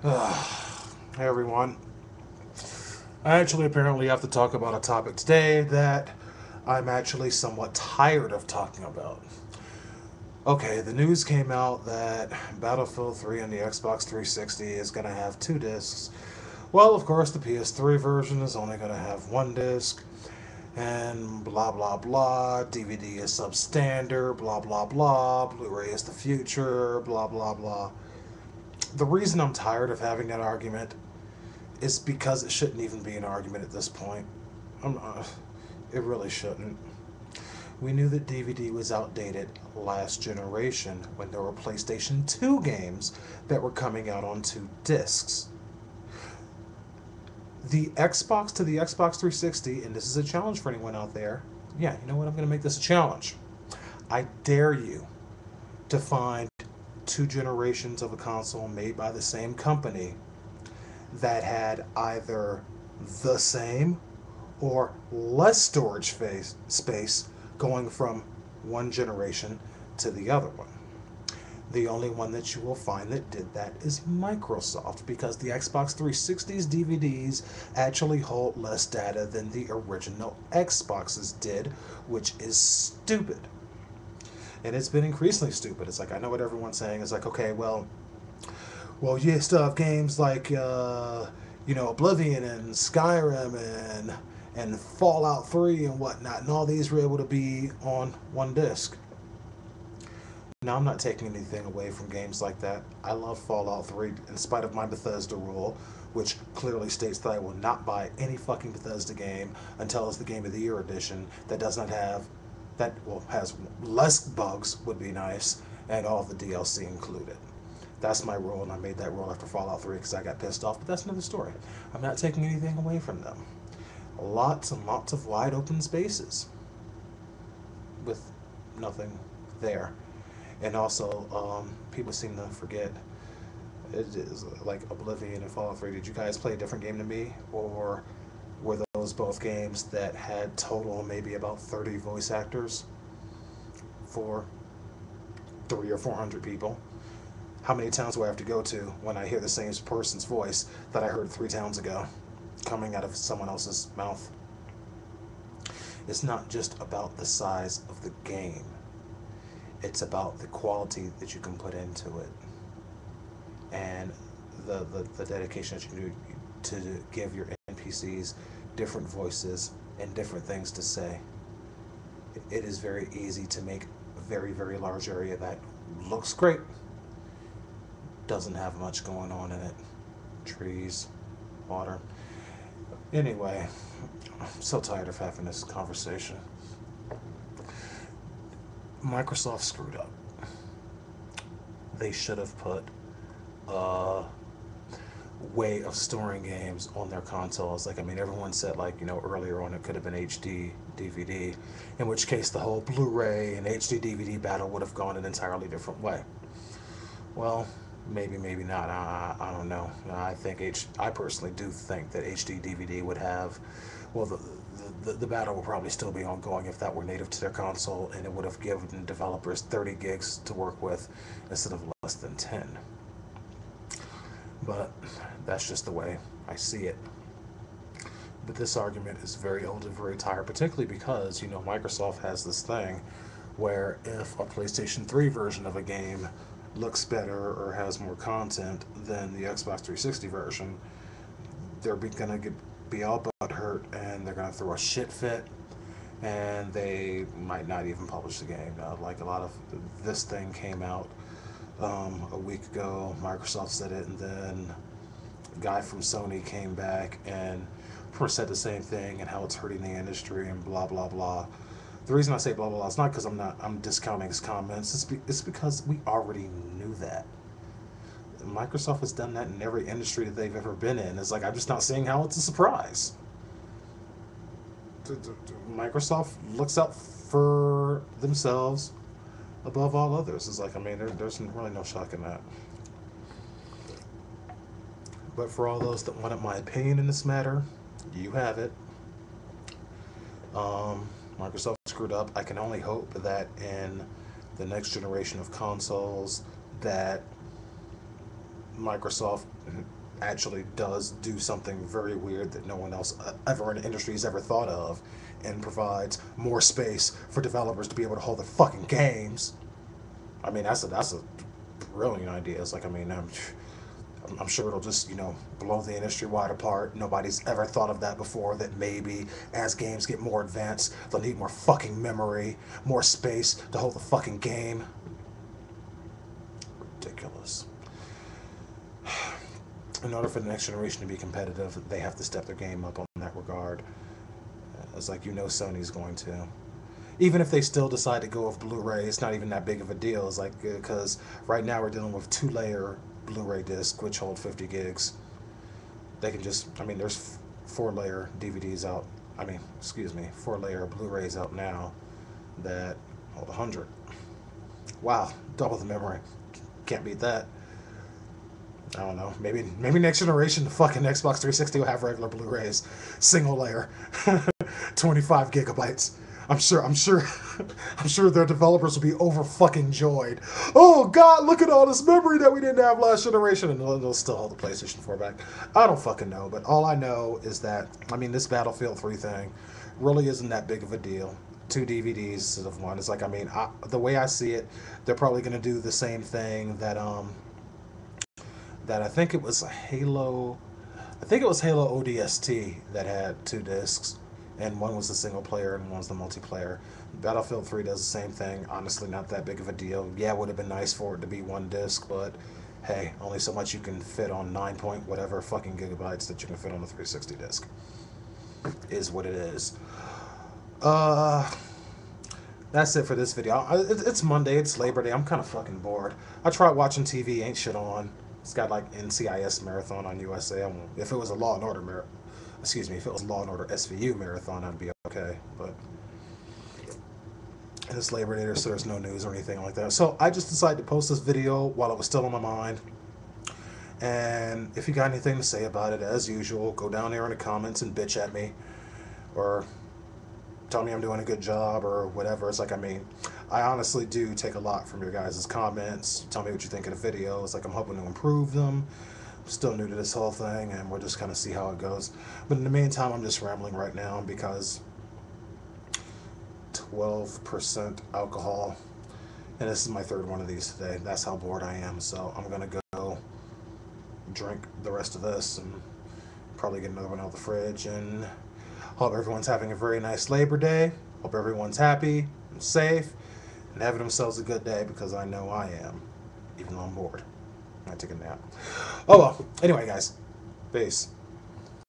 Hey everyone. I actually apparently have to talk about a topic today that I'm actually somewhat tired of talking about. Okay, the news came out that Battlefield 3 on the Xbox 360 is going to have two discs. Well, of course, the PS3 version is only going to have one disc, and blah blah blah. DVD is substandard, blah blah blah. Blu-ray is the future, blah blah blah. The reason I'm tired of having that argument is because it shouldn't even be an argument at this point. I'm, it really shouldn't. We knew that DVD was outdated last generation when there were PlayStation 2 games that were coming out on two discs. The Xbox to the Xbox 360, and this is a challenge for anyone out there. Yeah, you know what? I'm going to make this a challenge. I dare you to find two generations of a console made by the same company that had either the same or less space going from one generation to the other one. The only one that you will find that did that is Microsoft, because the Xbox 360's DVDs actually hold less data than the original Xboxes did, which is stupid. And it's been increasingly stupid. It's like, I know what everyone's saying. It's like, okay, well, you still have games like, Oblivion and Skyrim and Fallout 3 and whatnot, and all these were able to be on one disc. Now, I'm not taking anything away from games like that. I love Fallout 3 in spite of my Bethesda rule, which clearly states that I will not buy any fucking Bethesda game until it's the Game of the Year edition that does not have, has less bugs, would be nice, and all of the DLC included. That's my rule, and I made that rule after Fallout 3 because I got pissed off, but that's another story. I'm not taking anything away from them. Lots and lots of wide open spaces with nothing there. And also, people seem to forget, it is like Oblivion and Fallout 3. Did you guys play a different game than me? Or were those both games that had total maybe about 30 voice actors for 300 or 400 people? How many towns do I have to go to when I hear the same person's voice that I heard 3 towns ago coming out of someone else's mouth? It's not just about the size of the game. It's about the quality that you can put into it and the dedication that you do to give your NPCs different voices and different things to say. It is very easy to make a very, very large area that looks great, doesn't have much going on in it. Trees, water. Anyway, I'm so tired of having this conversation. Microsoft screwed up. They should have put a way of storing games on their consoles. Everyone said, earlier on it could have been HD DVD, in which case the whole Blu-ray and HD DVD battle would have gone an entirely different way. Well, maybe, maybe not. I don't know. I personally do think that HD DVD would have, the battle would probably still be ongoing if that were native to their console, and it would have given developers 30 gigs to work with instead of less than 10. But that's just the way I see it. But this argument is very old and very tired, particularly because, Microsoft has this thing where if a PlayStation 3 version of a game looks better or has more content than the Xbox 360 version, they're going to be all but hurt, and they're going to throw a shit fit, and they might not even publish the game. Like a lot of this thing came out a week ago. Microsoft said it, and then a guy from Sony came back and said the same thing, and how it's hurting the industry and blah blah blah. The reason I say blah blah blah is not because I'm discounting his comments. It's because we already knew that. Microsoft has done that in every industry that they've ever been in. It's like, I'm just not seeing how it's a surprise. Microsoft looks out for themselves above all others. It's like, there's really no shock in that. But for all those that wanted my opinion in this matter, you have it. Microsoft screwed up. I can only hope that in the next generation of consoles that Microsoft actually does do something very weird that no one else ever in the industry has ever thought of, and provides more space for developers to be able to hold their fucking games. I mean, that's a brilliant idea. It's like, I mean, I'm sure it'll just, blow the industry wide apart. Nobody's ever thought of that before, that maybe as games get more advanced, they'll need more fucking memory, more space to hold the fucking game. Ridiculous. In order for the next generation to be competitive, they have to step their game up on that regard. It's like, Sony's going to. Even if they still decide to go with Blu-ray, it's not even that big of a deal. It's like, because right now we're dealing with 2-layer Blu-ray disc, which hold 50 gigs. They can just, there's 4-layer DVDs out. 4-layer Blu-rays out now that hold 100. Wow, double the memory. Can't beat that. I don't know. Maybe next generation, the fucking Xbox 360 will have regular Blu-rays, single layer, 25 gigabytes. I'm sure their developers will be over fucking joyed. Oh God, look at all this memory that we didn't have last generation, and they'll still hold the PlayStation 4 back. I don't fucking know, but all I know is that this Battlefield 3 thing really isn't that big of a deal. 2 DVDs instead of 1. It's like, the way I see it, they're probably gonna do the same thing that I think it was Halo ODST that had 2 discs, and one was the single player and one was the multiplayer. Battlefield 3 does the same thing. Honestly, not that big of a deal. Yeah, it would have been nice for it to be 1 disc, but hey, only so much you can fit on 9 point whatever fucking gigabytes that you can fit on a 360 disc. Is what it is. That's it for this video. It's Monday, it's Labor Day. I'm kind of fucking bored. I tried watching TV, ain't shit on. It's got like NCIS marathon on USA. If it was a Law and Order if it was Law and Order SVU marathon, I'd be okay. But it's Labor Day, so there's no news or anything like that. So I just decided to post this video while it was still on my mind. And if you got anything to say about it, as usual, go down there in the comments and bitch at me, or tell me I'm doing a good job or whatever. It's like, I honestly do take a lot from your guys' comments. Tell me what you think of the video. It's like, I'm hoping to improve them. I'm still new to this whole thing, and we'll just kind of see how it goes. But in the meantime, I'm just rambling right now because 12% alcohol, and this is my 3rd one of these today. That's how bored I am. So I'm gonna go drink the rest of this and probably get another one out of the fridge. And hope everyone's having a very nice Labor Day. Hope everyone's happy and safe and having themselves a good day, because I know I am, even though I'm bored. I might take a nap. Oh well. Anyway, guys. Peace.